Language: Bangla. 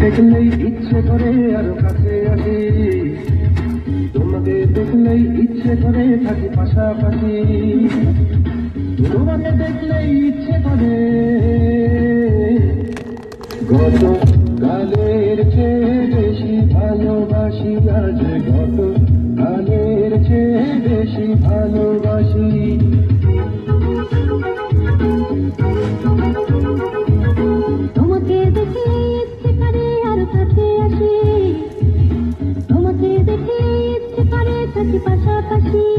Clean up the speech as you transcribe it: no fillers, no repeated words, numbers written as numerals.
দেখলেই ইচ্ছে করে আরো কাছে আসি, তোমাকে দেখলেই ইচ্ছে করে থাকি পাশাপাশি, তোমাকে দেখলেই ইচ্ছে করে গত কালের চেয়ে বেশি ভালোবাসি আজ, গত কালের চেয়ে বেশি ভালোবাসি। তোমাকে দেখে ইচ্ছে করে আরো কাছে আসি, তোমাকে দেখে ইচ্ছে করে থাকি পাশাপাশি।